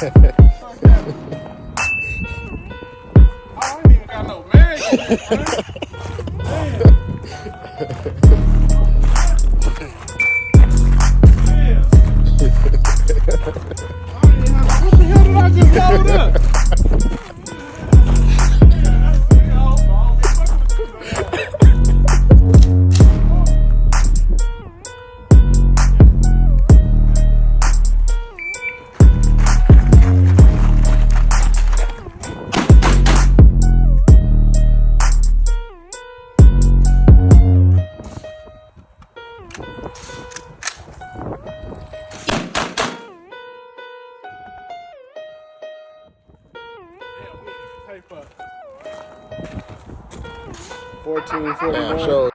ain't even got no man. What the hell did I just load up? Paper. 1441.